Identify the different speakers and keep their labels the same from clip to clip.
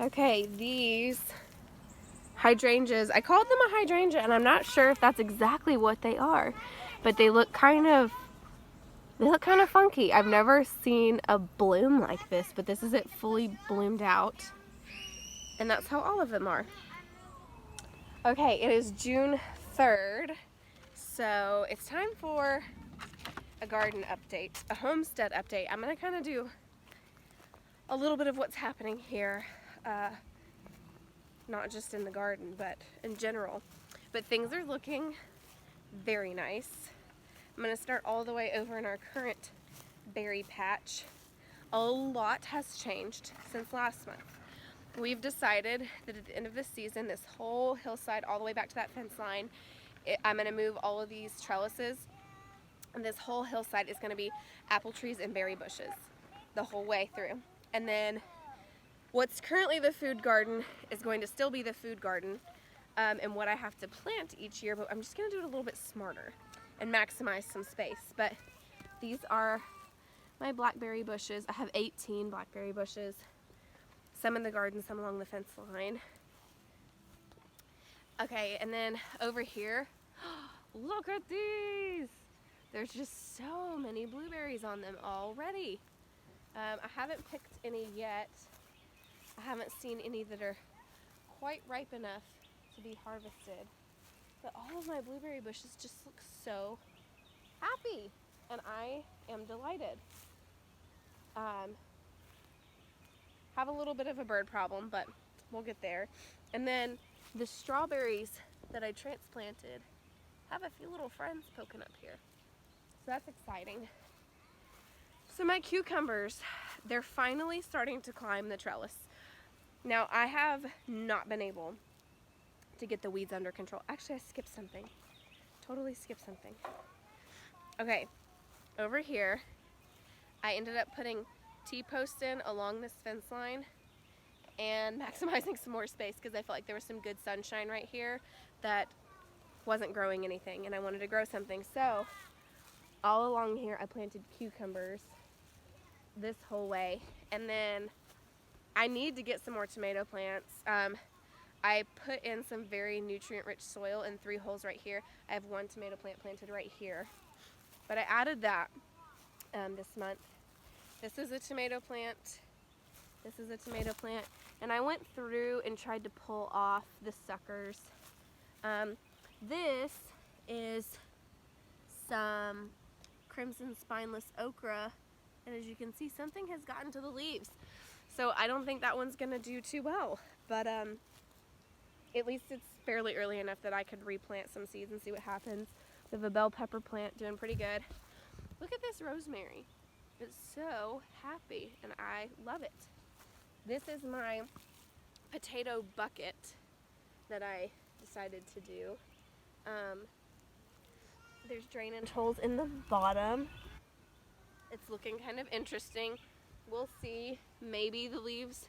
Speaker 1: Okay, these hydrangeas, I called them a hydrangea, and I'm not sure if that's exactly what they are, but they look kind of funky. I've never seen a bloom like this, but this is it fully bloomed out, and that's how all of them are. Okay, it is June 3rd, so it's time for a garden update, a homestead update. I'm gonna kind of do a little bit of what's happening here, not just in the garden, but in general. But things are looking very nice. I'm gonna start all the way over in our current berry patch. A lot has changed since last month. We've decided that at the end of this season, this whole hillside all the way back to that fence line, I'm gonna move all of these trellises, and this whole hillside is gonna be apple trees and berry bushes the whole way through. And then what's currently the food garden is going to still be the food garden, and what I have to plant each year, but I'm just gonna do it a little bit smarter and maximize some space. But these are my blackberry bushes. I have 18 blackberry bushes, some in the garden, some along the fence line. Okay, and then over here, look at these! There's just so many blueberries on them already. I haven't picked any yet. I haven't seen any that are quite ripe enough to be harvested. But all of my blueberry bushes just look so happy, and I am delighted. Have a little bit of a bird problem, but we'll get there. And then the strawberries that I transplanted have a few little friends poking up here, so that's exciting. So my cucumbers, they're finally starting to climb the trellis. Now, I have not been able to get the weeds under control. Actually, I skipped something. Totally skipped something. Okay, over here, I ended up putting T-posts in along this fence line and maximizing some more space because I felt like there was some good sunshine right here that wasn't growing anything, and I wanted to grow something. So all along here, I planted cucumbers this whole way, and then I need to get some more tomato plants. I put in some very nutrient-rich soil in 3 holes right here. I have 1 tomato plant planted right here, but I added that this month. This is a tomato plant. This is a tomato plant, and I went through and tried to pull off the suckers. This is some crimson spineless okra, and as you can see, something has gotten to the leaves. So I don't think that one's gonna do too well, but at least it's fairly early enough that I could replant some seeds and see what happens. We have a bell pepper plant doing pretty good. Look at this rosemary. It's so happy, and I love it. This is my potato bucket that I decided to do. There's drainage holes in the bottom. It's looking kind of interesting. We'll see. Maybe the leaves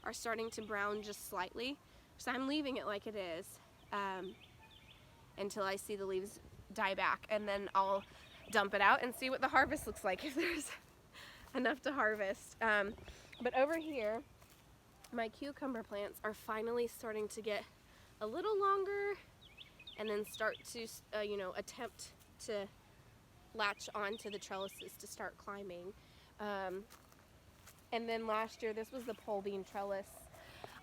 Speaker 1: are starting to brown just slightly. So I'm leaving it like it is until I see the leaves die back, and then I'll dump it out and see what the harvest looks like, if there's enough to harvest. But over here, my cucumber plants are finally starting to get a little longer and then start to, attempt to latch onto the trellises to start climbing. And then last year, this was the pole bean trellis.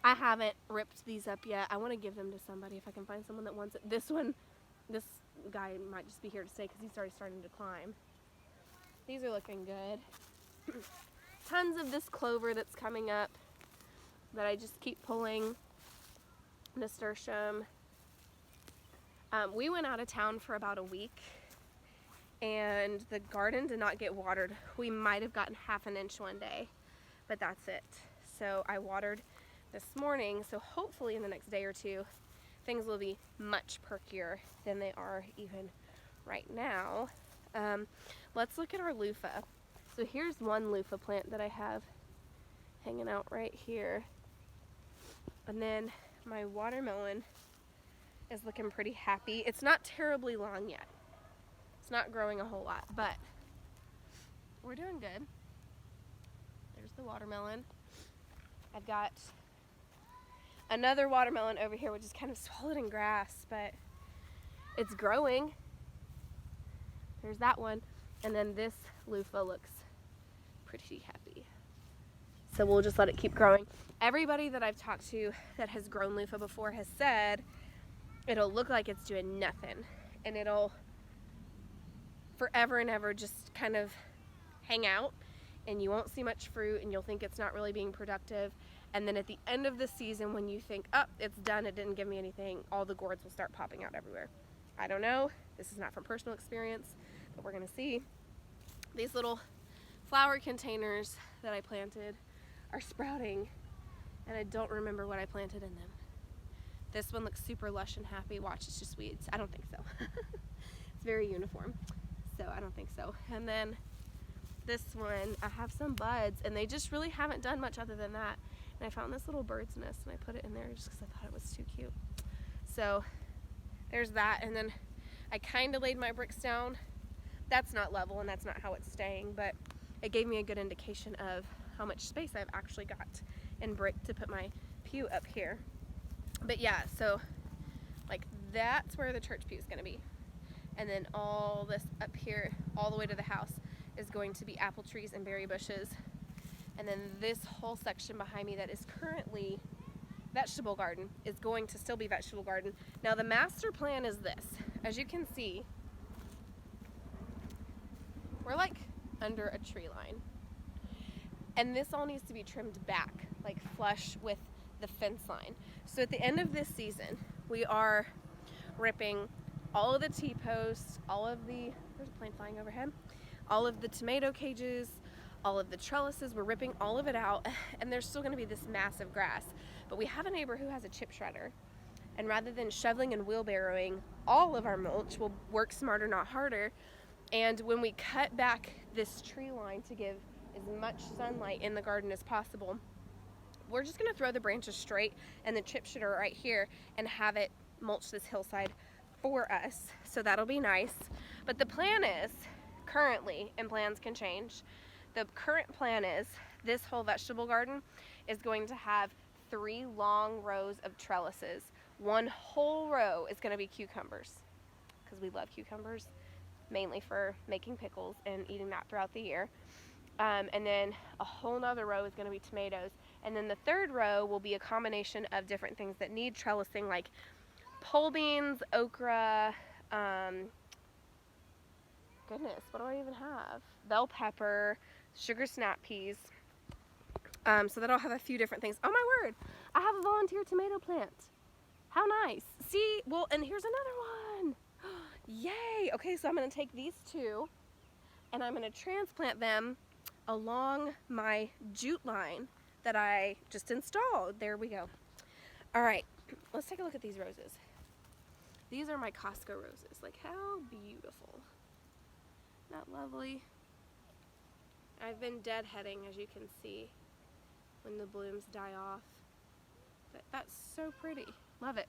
Speaker 1: I haven't ripped these up yet. I want to give them to somebody if I can find someone that wants it. This guy might just be here to stay because he's already starting to climb. These are looking good. Tons of this clover that's coming up that I just keep pulling. Nasturtium. We went out of town for about a week, and the garden did not get watered. We might have gotten half an inch one day, but that's it. So I watered this morning, so hopefully in the next day or two things will be much perkier than they are even right now. Let's look at our loofah. So here's one loofah plant that I have hanging out right here, and then my watermelon is looking pretty happy. It's not terribly long yet. It's not growing a whole lot, but we're doing good. There's the watermelon. I've got Another watermelon over here, which is kind of swallowed in grass, but it's growing. There's that one. And then this loofah looks pretty happy. So we'll just let it keep growing. Everybody that I've talked to that has grown loofah before has said it'll look like it's doing nothing. And it'll forever and ever just kind of hang out. And you won't see much fruit, and you'll think it's not really being productive. And then at the end of the season, when you think, oh, it's done, it didn't give me anything, all the gourds will start popping out everywhere. I don't know. This is not from personal experience, but we're going to see. These little flower containers that I planted are sprouting, and I don't remember what I planted in them. This one looks super lush and happy. Watch, it's just weeds. I don't think so. It's very uniform, so I don't think so. And then this one, I have some buds, and they just really haven't done much other than that. And I found this little bird's nest, and I put it in there just because I thought it was too cute. So there's that, and then I kind of laid my bricks down. That's not level, and that's not how it's staying, but it gave me a good indication of how much space I've actually got in brick to put my pew up here. But yeah, so like that's where the church pew is going to be. And then all this up here, all the way to the house, is going to be apple trees and berry bushes. And then this whole section behind me that is currently vegetable garden is going to still be vegetable garden. Now the master plan is this. As you can see, we're like under a tree line. And this all needs to be trimmed back, like flush with the fence line. So at the end of this season, we are ripping all of the T-posts, all of the, there's a plane flying overhead, all of the tomato cages, all of the trellises. We're ripping all of it out, and there's still going to be this massive grass. But we have a neighbor who has a chip shredder, and rather than shoveling and wheelbarrowing all of our mulch, we'll work smarter, not harder. And when we cut back this tree line to give as much sunlight in the garden as possible, we're just going to throw the branches straight and the chip shredder right here and have it mulch this hillside for us. So that'll be nice. But the plan is, currently, and plans can change, the current plan is this whole vegetable garden is going to have 3 long rows of trellises. One whole row is going to be cucumbers, because we love cucumbers, mainly for making pickles and eating that throughout the year. And then a whole nother row is going to be tomatoes. And then the third row will be a combination of different things that need trellising, like pole beans, okra, goodness, what do I even have? Bell pepper, sugar snap peas. So that'll have a few different things. Oh my word, I have a volunteer tomato plant. How nice. See, well, and here's another one. Yay. Okay, so I'm going to take these 2 and I'm going to transplant them along my jute line that I just installed. There we go. All right, let's take a look at these roses. These are my Costco roses. Like, how beautiful. Isn't that lovely? I've been deadheading, as you can see, when the blooms die off. But that's so pretty. Love it.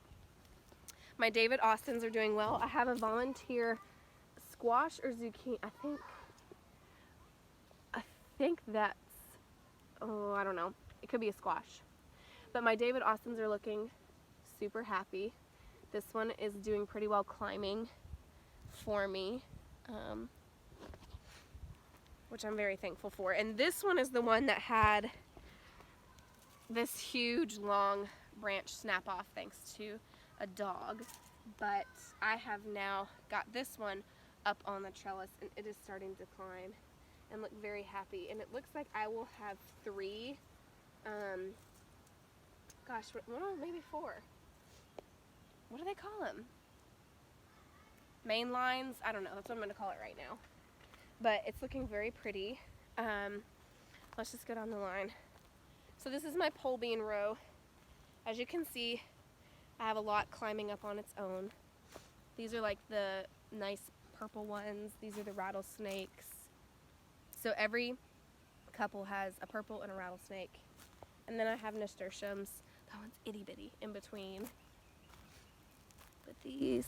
Speaker 1: My David Austins are doing well. I have a volunteer squash or zucchini. I think that's, oh, I don't know. It could be a squash. But my David Austins are looking super happy. This one is doing pretty well climbing for me, which I'm very thankful for. And this one is the one that had this huge long branch snap off thanks to a dog. But I have now got this one up on the trellis, and it is starting to climb and look very happy. And it looks like I will have 3, maybe 4. What do they call them? Main lines? I don't know. That's what I'm going to call it right now. But it's looking very pretty. Let's just go down the line. So this is my pole bean row. As you can see, I have a lot climbing up on its own. These are like the nice purple ones. These are the rattlesnakes. So every couple has a purple and a rattlesnake. And then I have nasturtiums. That one's itty bitty in between. But these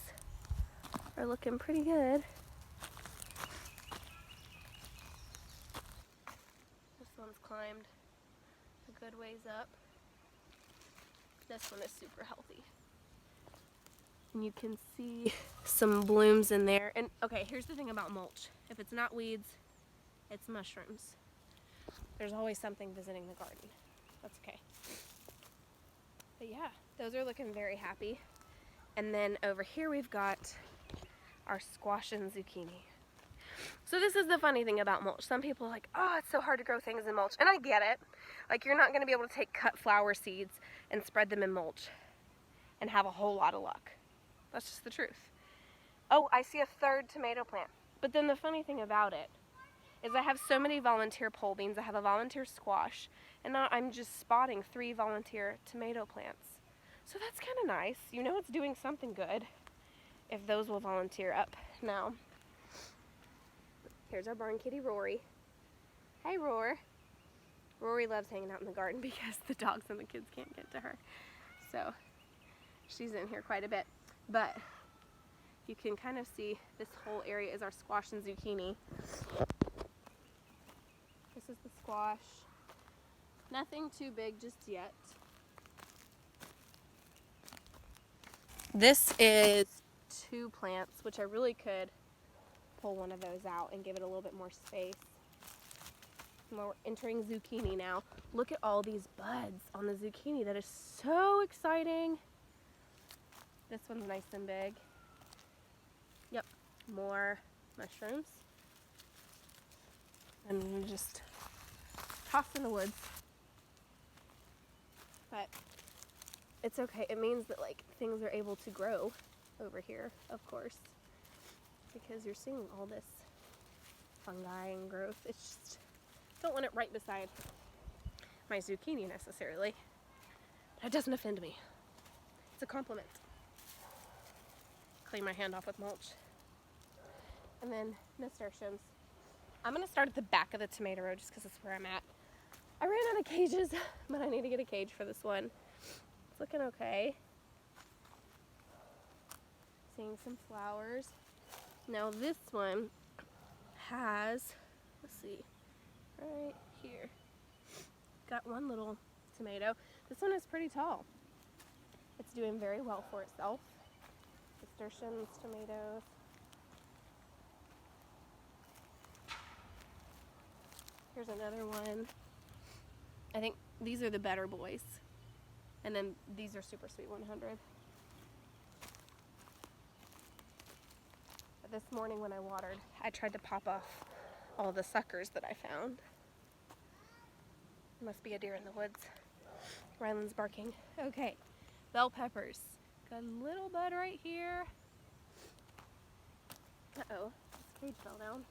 Speaker 1: are looking pretty good. This one's climbed a good ways up. This one is super healthy. And you can see some blooms in there. And okay, here's the thing about mulch. If it's not weeds, it's mushrooms. There's always something visiting the garden. That's okay. But yeah, those are looking very happy. And then over here we've got our squash and zucchini. So this is the funny thing about mulch. Some people are like, oh, it's so hard to grow things in mulch. And I get it. Like, you're not going to be able to take cut flower seeds and spread them in mulch and have a whole lot of luck. That's just the truth. Oh, I see a third tomato plant. But then the funny thing about it is I have so many volunteer pole beans. I have a volunteer squash. And now I'm just spotting 3 volunteer tomato plants. So that's kind of nice. You know it's doing something good if those will volunteer up now. Here's our barn kitty, Rory. Hey, Roar. Rory loves hanging out in the garden because the dogs and the kids can't get to her. So she's in here quite a bit. But you can kind of see this whole area is our squash and zucchini. This is the squash. Nothing too big just yet. This is 2 plants, which I really could pull one of those out and give it a little bit more space. And we're entering zucchini now. Look at all these buds on the zucchini. That is so exciting. This one's nice and big. Yep, more mushrooms. And just toss in the woods. But it's okay. It means that like things are able to grow over here, of course, because you're seeing all this fungi and growth. It's just, don't want it right beside my zucchini necessarily. That doesn't offend me. It's a compliment. Clean my hand off with mulch. And then nasturtiums. I'm gonna start at the back of the tomato row just because it's where I'm at. I ran out of cages, but I need to get a cage for this one. It's looking okay. Seeing some flowers. Now this one has, let's see, right here. Got one little tomato. This one is pretty tall. It's doing very well for itself. Nasturtiums, tomatoes. Here's another one. I think these are the better boys. And then these are Super Sweet 100. But this morning when I watered, I tried to pop off all the suckers that I found. Must be a deer in the woods. Ryland's barking. Okay, bell peppers. Got a little bud right here. Uh-oh, this cage fell down.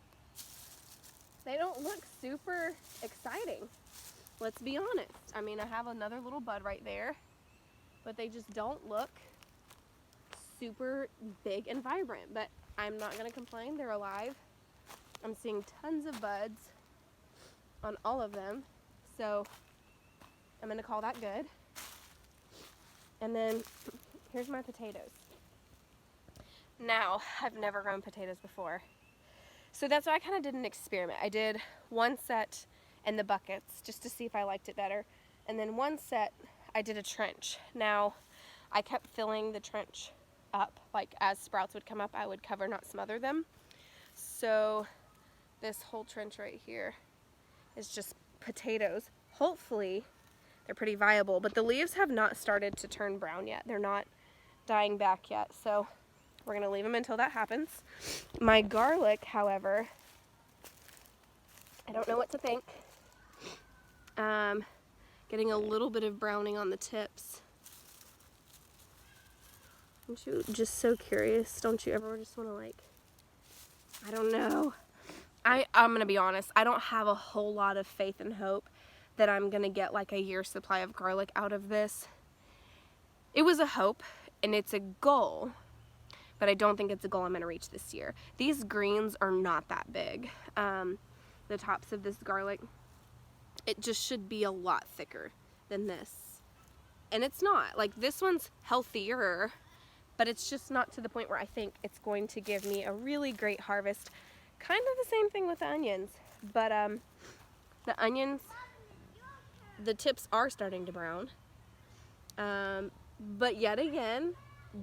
Speaker 1: They don't look super exciting. Let's be honest. I mean, I have another little bud right there, but they just don't look super big and vibrant. But I'm not gonna complain, they're alive. I'm seeing tons of buds on all of them, so I'm gonna call that good. And then here's my potatoes. Now, I've never grown potatoes before, so that's why I kind of did an experiment. I did one set in the buckets just to see if I liked it better, and then one set I did a trench. Now, I kept filling the trench up, like as sprouts would come up, I would cover, not smother them. So this whole trench right here is just potatoes. Hopefully they're pretty viable, but the leaves have not started to turn brown yet. They're not dying back yet, so we're gonna leave them until that happens. My garlic, however, I don't know what to think. Getting a little bit of browning on the tips. Aren't you just so curious? Don't you ever just want to, like, I don't know. I'm gonna be honest, I don't have a whole lot of faith and hope that I'm gonna get like a year's supply of garlic out of this. It was a hope and it's a goal, but I don't think it's a goal I'm gonna reach this year. These greens are not that big. The tops of this garlic, it just should be a lot thicker than this. And it's not. Like, this one's healthier, but it's just not to the point where I think it's going to give me a really great harvest. Kind of the same thing with the onions, but the onions, the tips are starting to brown. But yet again,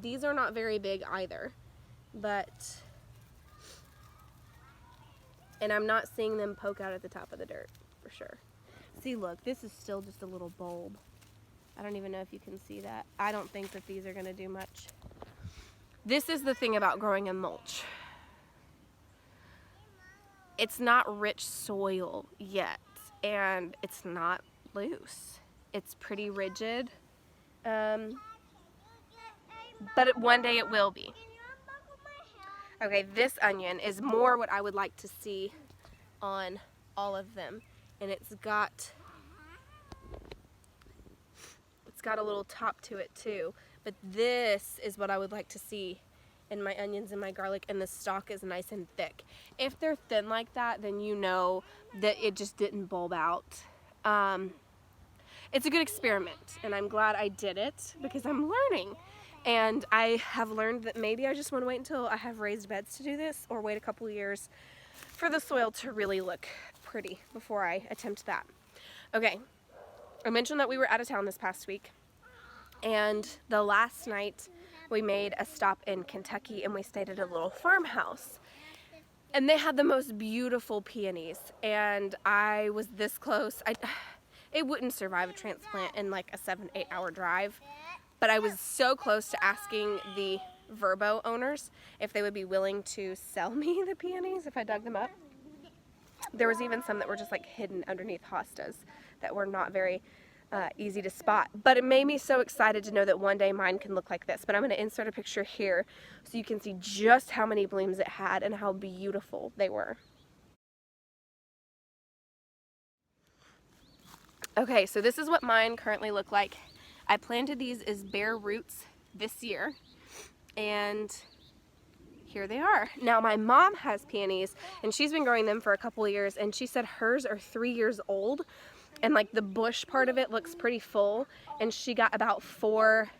Speaker 1: these are not very big either. And I'm not seeing them poke out at the top of the dirt, for sure. See, look, this is still just a little bulb. I don't even know if you can see that. I don't think that these are gonna do much. This is the thing about growing in mulch. It's not rich soil yet, and it's not loose. It's pretty rigid, but one day it will be. Okay, this onion is more what I would like to see on all of them, and it's got a little top to it too, but this is what I would like to see in my onions and my garlic, and the stalk is nice and thick. If they're thin like that, then you know that it just didn't bulb out. It's a good experiment, and I'm glad I did it because I'm learning. And I have learned that maybe I just want to wait until I have raised beds to do this, or wait a couple years for the soil to really look pretty before I attempt that. Okay, I mentioned that we were out of town this past week, and the last night we made a stop in Kentucky, and we stayed at a little farmhouse. And they had the most beautiful peonies, and I was this close. It wouldn't survive a transplant in like a 7-8 hour drive, but I was so close to asking the Verbo owners if they would be willing to sell me the peonies if I dug them up. There was even some that were just like hidden underneath hostas that were not very easy to spot, but it made me so excited to know that one day mine can look like this. But I'm going to insert a picture here so you can see just how many blooms it had and how beautiful they were. Okay, so this is what mine currently look like. I planted these as bare roots this year, and here they are. Now my mom has peonies, and she's been growing them for a couple of years, and she said hers are 3 years old, and like the bush part of it looks pretty full, and she got about 4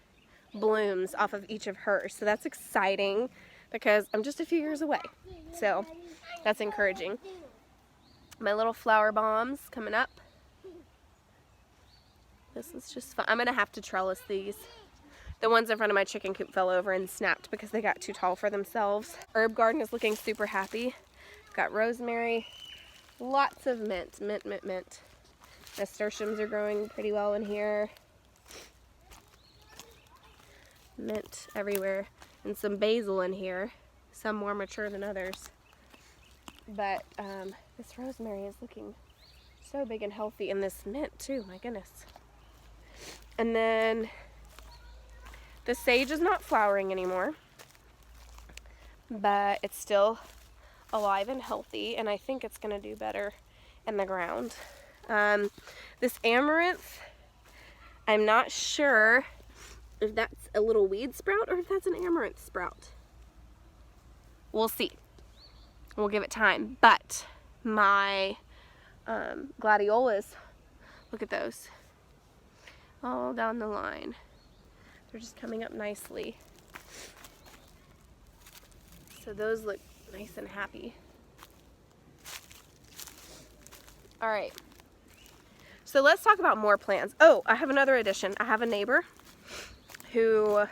Speaker 1: blooms off of each of hers. So that's exciting because I'm just a few years away. So that's encouraging. My little flower bombs coming up. This is just fun. I'm gonna have to trellis these. The ones in front of my chicken coop fell over and snapped because they got too tall for themselves. Herb garden is looking super happy. I've got rosemary, lots of mint, mint, mint, mint. Nasturtiums are growing pretty well in here. Mint everywhere. And some basil in here. Some more mature than others. But this rosemary is looking so big and healthy. And this mint too, my goodness. And then the sage is not flowering anymore, but it's still alive and healthy, and I think it's going to do better in the ground. This amaranth, I'm not sure if that's a little weed sprout or if that's an amaranth sprout. We'll see. We'll give it time. But my gladiolas, look at those. All down the line. They're just coming up nicely. So those look nice and happy. All right. So let's talk about more plants. Oh, I have another addition. I have a neighbor who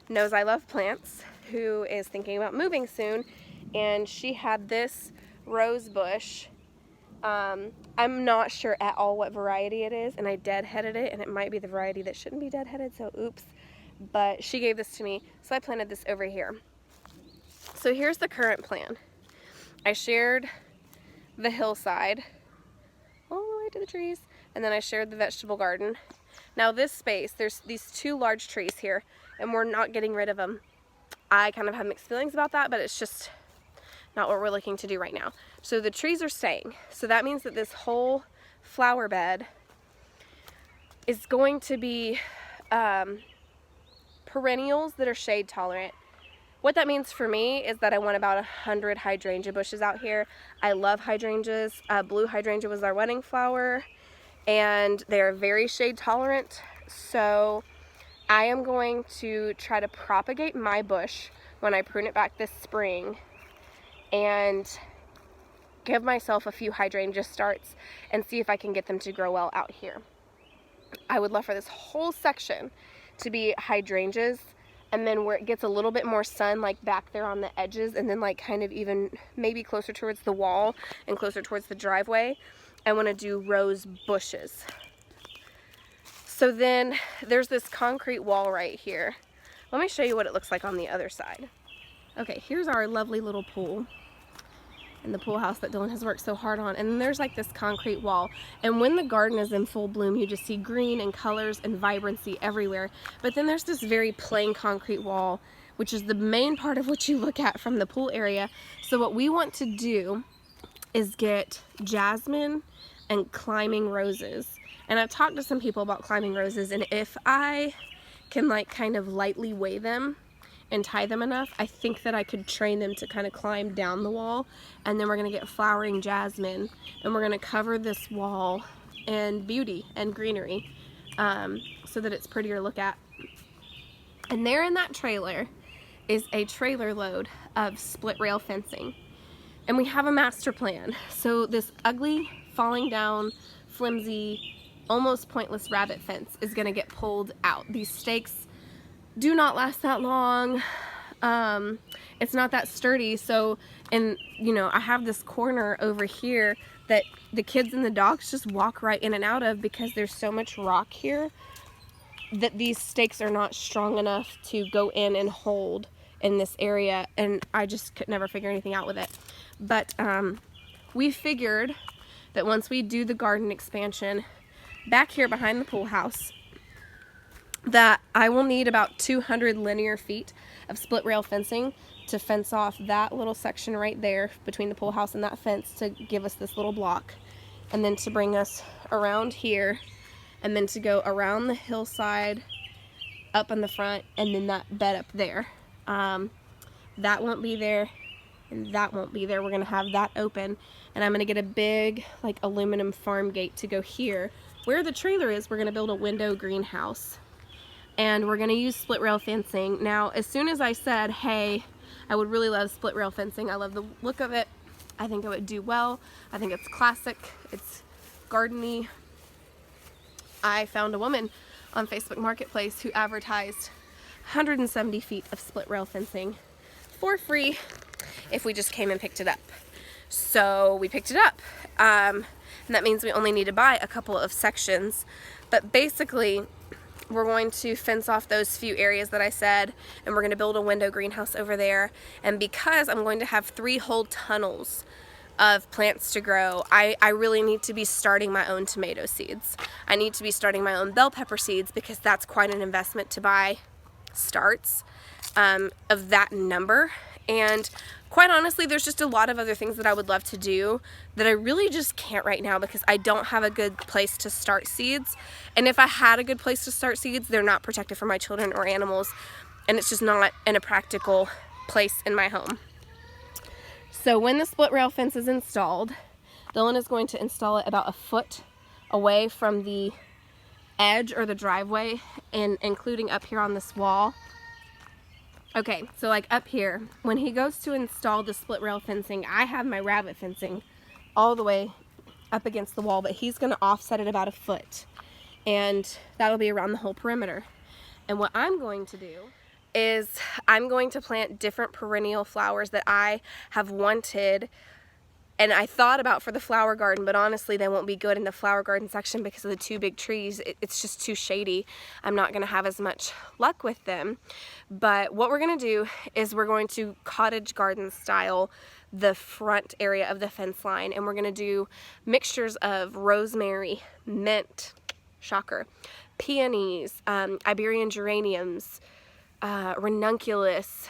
Speaker 1: knows I love plants, who is thinking about moving soon, and she had this rose bush. I'm not sure at all what variety it is, and I deadheaded it, and it might be the variety that shouldn't be deadheaded, so oops. But she gave this to me, so I planted this over here. So here's the current plan. I shared the hillside all the way to the trees, and then I shared the vegetable garden. Now this space, there's these 2 large trees here, and we're not getting rid of them. I kind of have mixed feelings about that, but it's just not what we're looking to do right now. So the trees are staying. So that means that this whole flower bed is going to be perennials that are shade tolerant. What that means for me is that I want about 100 hydrangea bushes out here. I love hydrangeas. Blue hydrangea was our wedding flower, and they are very shade tolerant. So I am going to try to propagate my bush when I prune it back this spring and give myself a few hydrangea starts and see if I can get them to grow well out here. I would love for this whole section to be hydrangeas, and then where it gets a little bit more sun, like back there on the edges, and then like kind of even maybe closer towards the wall and closer towards the driveway, I want to do rose bushes. So then there's this concrete wall right here. Let me show you what it looks like on the other side. Okay, here's our lovely little pool and the pool house that Dylan has worked so hard on. And then there's like this concrete wall. And when the garden is in full bloom, you just see green and colors and vibrancy everywhere. But then there's this very plain concrete wall, which is the main part of what you look at from the pool area. So what we want to do is get jasmine and climbing roses. And I've talked to some people about climbing roses, and if I can like kind of lightly weigh them and tie them enough, I think that I could train them to kind of climb down the wall. And then we're gonna get flowering jasmine, and we're gonna cover this wall in beauty and greenery, so that it's prettier to look at. And there in that trailer is a trailer load of split rail fencing. And we have a master plan. So this ugly, falling down, flimsy, almost pointless rabbit fence is gonna get pulled out. These stakes do not last that long. It's not that sturdy. So, and you know, I have this corner over here that the kids and the dogs just walk right in and out of because there's so much rock here that these stakes are not strong enough to go in and hold in this area, and I just could never figure anything out with it. But we figured that once we do the garden expansion back here behind the pool house, that I will need about 200 linear feet of split rail fencing to fence off that little section right there between the pool house and that fence to give us this little block, and then to bring us around here, and then to go around the hillside up in the front, and then that bed up there. That won't be there, and that won't be there. We're gonna have that open, and I'm gonna get a big like aluminum farm gate to go here. Where the trailer is, we're gonna build a window greenhouse, and we're gonna use split rail fencing. Now, as soon as I said, hey, I would really love split rail fencing, I love the look of it, I think it would do well, I think it's classic, it's gardeny, I found a woman on Facebook Marketplace who advertised 170 feet of split rail fencing for free if we just came and picked it up. So we picked it up, and that means we only need to buy a couple of sections, but basically we're going to fence off those few areas that I said, and we're going to build a window greenhouse over there. And because I'm going to have 3 whole tunnels of plants to grow, I really need to be starting my own tomato seeds. I need to be starting my own bell pepper seeds, because that's quite an investment to buy starts of that number. And quite honestly, there's just a lot of other things that I would love to do that I really just can't right now because I don't have a good place to start seeds. And if I had a good place to start seeds, they're not protected from my children or animals, and it's just not in a practical place in my home. So when the split rail fence is installed, Dylan is going to install it about a foot away from the edge or the driveway, and including up here on this wall. Okay, so like up here, when he goes to install the split rail fencing, I have my rabbit fencing all the way up against the wall, but he's going to offset it about a foot, and that'll be around the whole perimeter. And what I'm going to do is I'm going to plant different perennial flowers that I have wanted and I thought about for the flower garden, but honestly they won't be good in the flower garden section because of the 2 big trees. It's just too shady. I'm not going to have as much luck with them. But what we're going to do is we're going to cottage garden style the front area of the fence line, and we're going to do mixtures of rosemary, mint, shocker, peonies, Iberian geraniums, ranunculus,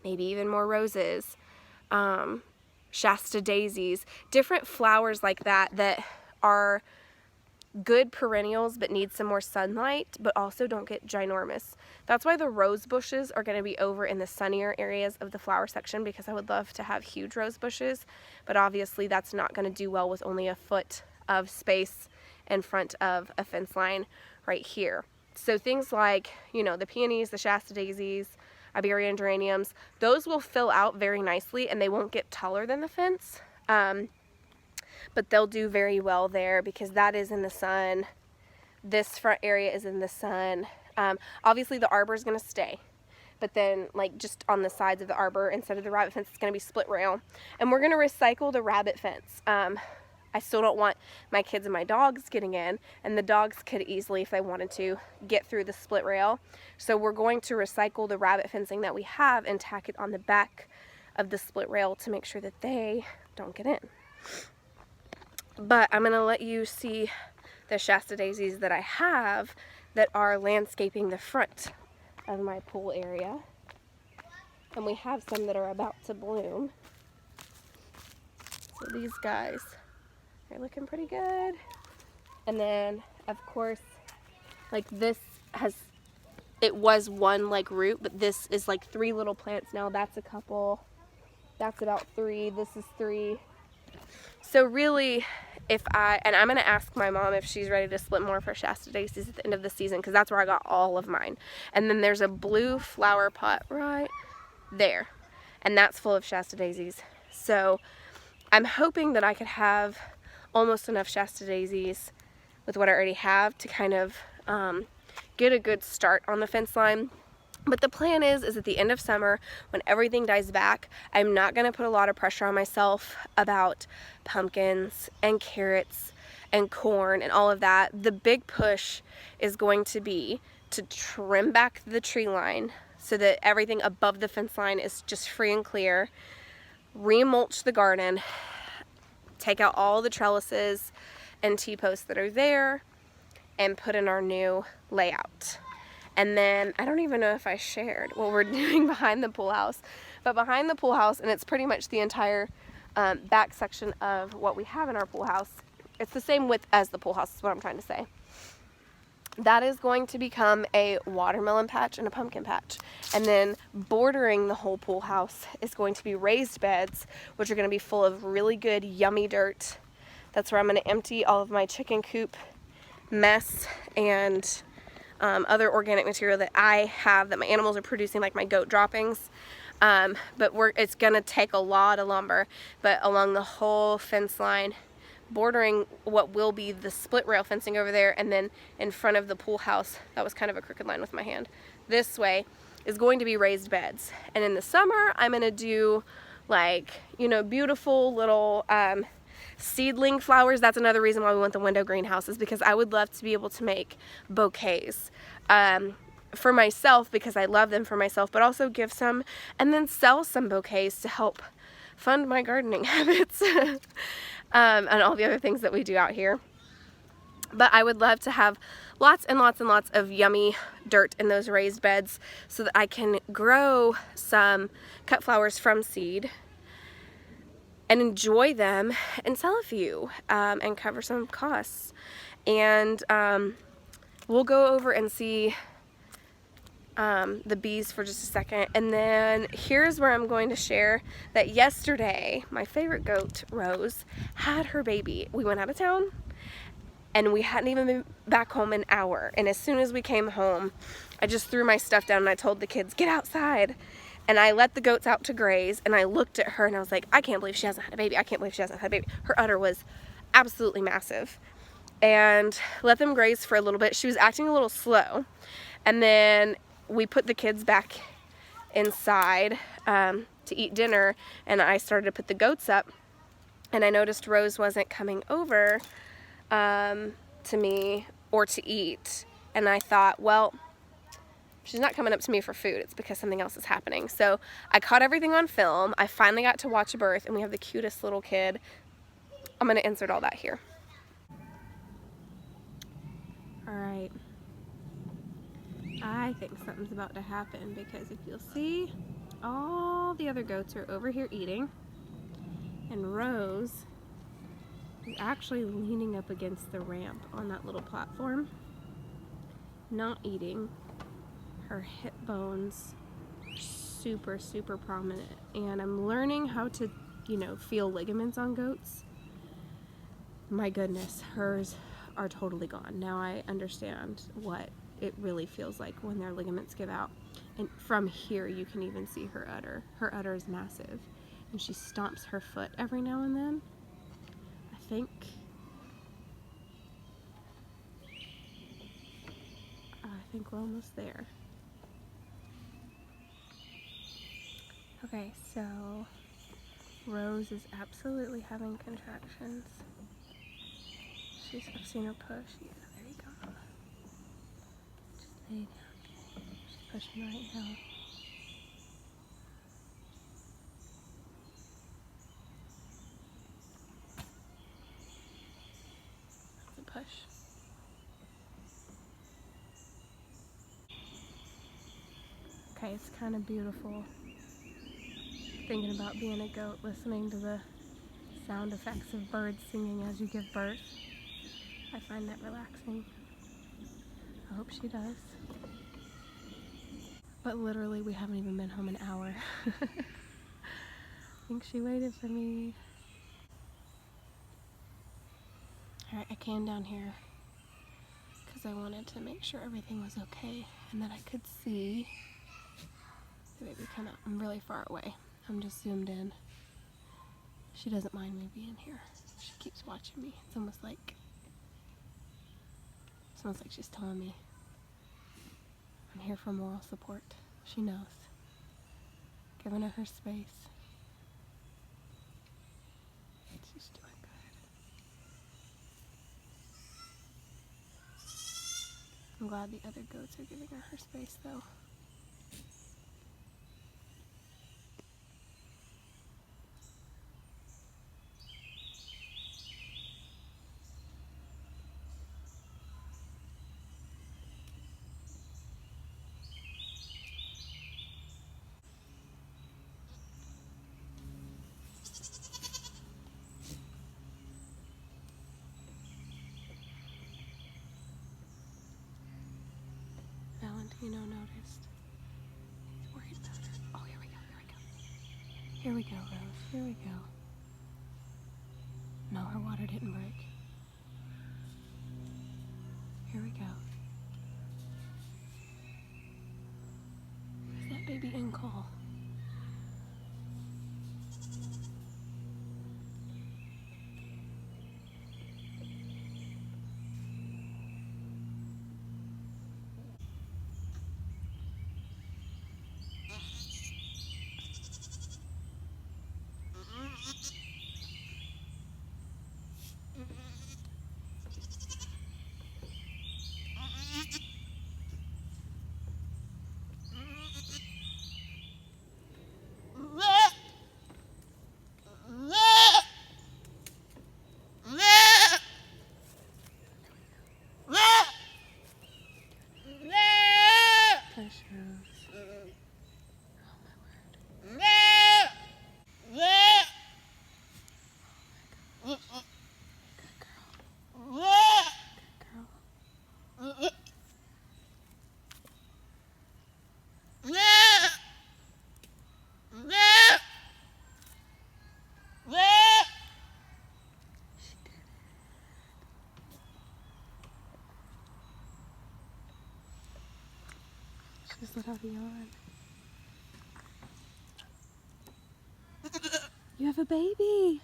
Speaker 1: maybe even more roses, Shasta Daisies, different flowers like that that are good perennials but need some more sunlight but also don't get ginormous. That's why the rose bushes are going to be over in the sunnier areas of the flower section, because I would love to have huge rose bushes, but obviously that's not going to do well with only a foot of space in front of a fence line right here. So things like, you know, the peonies, the Shasta Daisies, Iberian geraniums, those will fill out very nicely and they won't get taller than the fence, but they'll do very well there because that is in the sun this front area is in the sun. Obviously the arbor is going to stay, but then like just on the sides of the arbor instead of the rabbit fence, it's going to be split rail. And we're going to recycle the rabbit fence. I still don't want my kids and my dogs getting in, and the dogs could easily, if they wanted to, get through the split rail. So we're going to recycle the rabbit fencing that we have and tack it on the back of the split rail to make sure that they don't get in. But I'm going to let you see the Shasta Daisies that I have that are landscaping the front of my pool area. And we have some that are about to bloom. So these guys are looking pretty good. And then, of course, like this it was one like root, but this is like 3 little plants now. That's a couple. That's about 3. This is 3. So really, and I'm going to ask my mom if she's ready to split more for Shasta Daisies at the end of the season, because that's where I got all of mine. And then there's a blue flower pot right there, and that's full of Shasta Daisies. So I'm hoping that I could have almost enough Shasta Daisies with what I already have to kind of get a good start on the fence line. But the plan is at the end of summer, when everything dies back, I'm not going to put a lot of pressure on myself about pumpkins and carrots and corn and all of that. The big push is going to be to trim back the tree line so that everything above the fence line is just free and clear, remulch the garden, take out all the trellises and T-posts that are there, and put in our new layout. And then, I don't even know if I shared what we're doing behind the pool house, but behind the pool house, and it's pretty much the entire back section of what we have in our pool house, it's the same width as the pool house is what I'm trying to say. That is going to become a watermelon patch and a pumpkin patch. And then bordering the whole pool house is going to be raised beds, which are going to be full of really good, yummy dirt. That's where I'm going to empty all of my chicken coop mess and other organic material that I have that my animals are producing, like my goat droppings. But it's gonna take a lot of lumber, but along the whole fence line, bordering what will be the split rail fencing over there, and then in front of the pool house, that was kind of a crooked line with my hand, this way is going to be raised beds. And in the summer, I'm gonna do like, you know, beautiful little seedling flowers. That's another reason why we want the window greenhouses, because I would love to be able to make bouquets for myself, because I love them for myself, but also give some and then sell some bouquets to help fund my gardening habits and all the other things that we do out here. But I would love to have lots and lots and lots of yummy dirt in those raised beds so that I can grow some cut flowers from seed and enjoy them and sell a few and cover some costs. And we'll go over and see the bees for just a second. And then here's where I'm going to share that yesterday, my favorite goat, Rose, had her baby. We went out of town and we hadn't even been back home an hour. And as soon as we came home, I just threw my stuff down and I told the kids, get outside. And I let the goats out to graze, and I looked at her and I was like, I can't believe she hasn't had a baby. I can't believe she hasn't had a baby. Her udder was absolutely massive. And let them graze for a little bit. She was acting a little slow. And then we put the kids back inside to eat dinner, and I started to put the goats up. And I noticed Rose wasn't coming over to me or to eat. And I thought, well, she's not coming up to me for food. It's because something else is happening. So I caught everything on film. I finally got to watch a birth, and we have the cutest little kid. I'm going to insert all that here. All right. I think something's about to happen, because if you'll see, all the other goats are over here eating, and Rose is actually leaning up against the ramp on that little platform, not eating. Her hip bones are super, super prominent, and I'm learning how to, you know, feel ligaments on goats. My goodness, hers are totally gone. Now I understand what it really feels like when their ligaments give out. And from here you can even see her udder. Her udder is massive, and she stomps her foot every now and then. I think think we're almost there. Okay, so Rose is absolutely having contractions. I've seen her push. Yeah, there you go. Just lay down. She's pushing right now. That's a push. Okay, it's kind of beautiful. Thinking about being a goat, listening to the sound effects of birds singing as you give birth. I find that relaxing. I hope she does. But literally, we haven't even been home an hour. I think she waited for me. Alright, I came down here because I wanted to make sure everything was okay and that I could see the baby come out. I'm really far away. I'm just zoomed in. She doesn't mind me being here. She keeps watching me. It's almost like she's telling me I'm here for moral support. She knows. Giving her space. She's doing good. I'm glad the other goats are giving her space though. Valentino noticed. He's worried about her. Oh, here we go, here we go. Here we go, Rose, here we go. No, her water didn't break. Here we go. Is that baby in call? Just let out a yawn. You have a baby.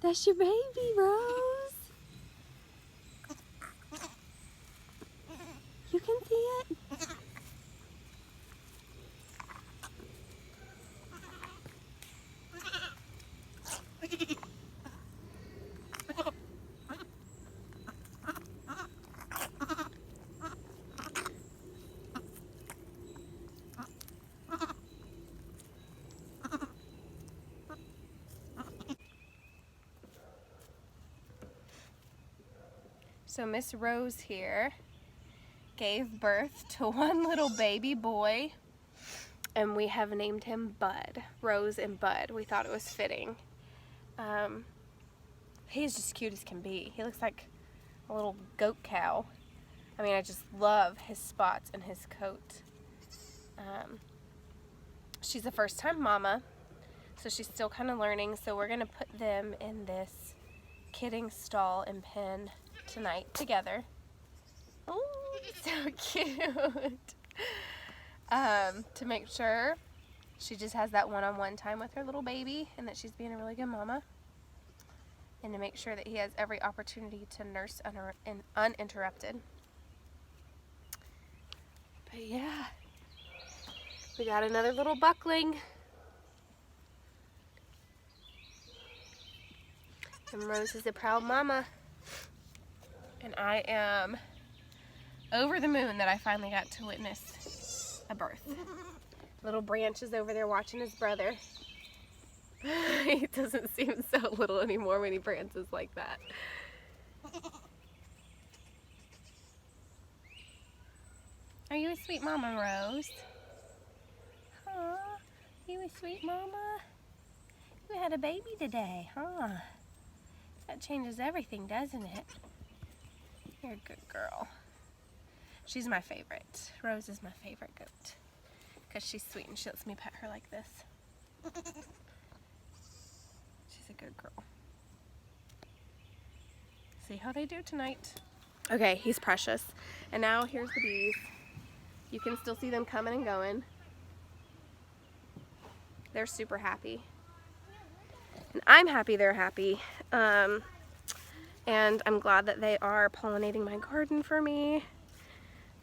Speaker 1: That's your baby, Rose. You can see it. So Miss Rose here gave birth to one little baby boy, and we have named him Bud. Rose and Bud. We thought it was fitting. He's just cute as can be. He looks like a little goat cow. I mean, I just love his spots and his coat. She's a first-time mama, so she's still kind of learning, so we're going to put them in this kidding stall and pen tonight together. Oh, so cute. To make sure she just has that one-on-one time with her little baby and that she's being a really good mama, and to make sure that he has every opportunity to nurse uninterrupted. But yeah, we got another little buckling. And Rose is a proud mama. And I am over the moon that I finally got to witness a birth. Little Branch is over there watching his brother. He doesn't seem so little anymore when he prances like that. Are you a sweet mama, Rose? Aw, you a sweet mama? You had a baby today, huh? That changes everything, doesn't it? You're a good girl. She's my favorite. Rose is my favorite goat. Because she's sweet and she lets me pet her like this. She's a good girl. See how they do tonight. Okay, he's precious. And now here's the bees. You can still see them coming and going. They're super happy. And I'm happy they're happy. And I'm glad that they are pollinating my garden for me.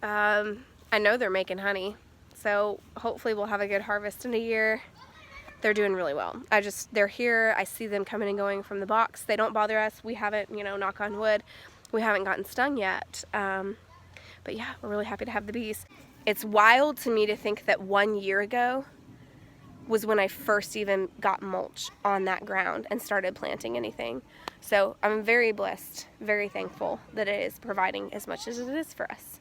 Speaker 1: I know they're making honey. So hopefully we'll have a good harvest in a year. They're doing really well. They're here. I see them coming and going from the box. They don't bother us. We haven't, knock on wood, we haven't gotten stung yet. But yeah, we're really happy to have the bees. It's wild to me to think that 1 year ago was when I first even got mulch on that ground and started planting anything. So I'm very blessed, very thankful that it is providing as much as it is for us.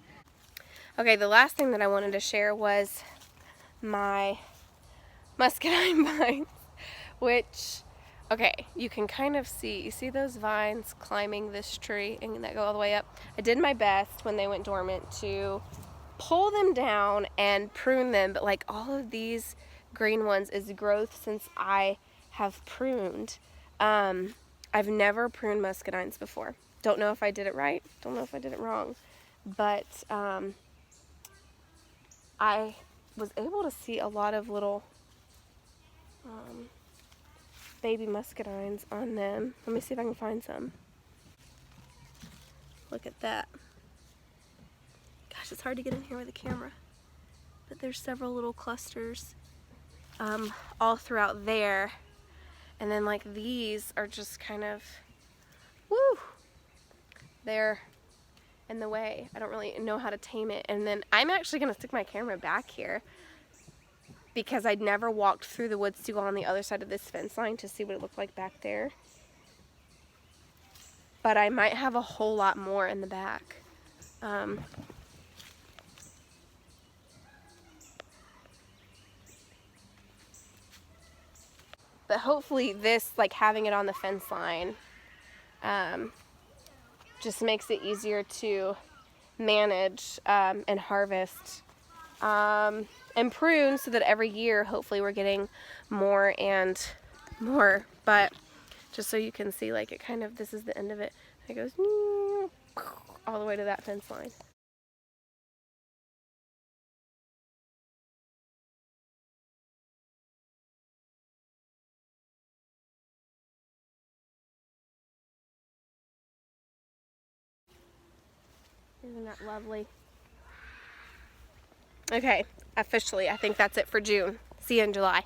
Speaker 1: Okay, the last thing that I wanted to share was my muscadine vines, which, okay, you can kind of see, you see those vines climbing this tree and that go all the way up? I did my best when they went dormant to pull them down and prune them, but like all of these green ones is growth since I have pruned. I've never pruned muscadines before. Don't know if I did it right, don't know if I did it wrong, but I was able to see a lot of little baby muscadines on them. Let me see if I can find some. Look at that. Gosh, it's hard to get in here with a camera. But there's several little clusters all throughout there. And then like these are just kind of, woo, they're in the way. I don't really know how to tame it. And then I'm actually gonna stick my camera back here because I'd never walked through the woods to go on the other side of this fence line to see what it looked like back there. But I might have a whole lot more in the back. But hopefully this, like having it on the fence line, just makes it easier to manage and harvest and prune so that every year hopefully we're getting more and more. But just so you can see, like it kind of, this is the end of it. It goes all the way to that fence line. Isn't that lovely? Okay, officially, I think that's it for June. See you in July.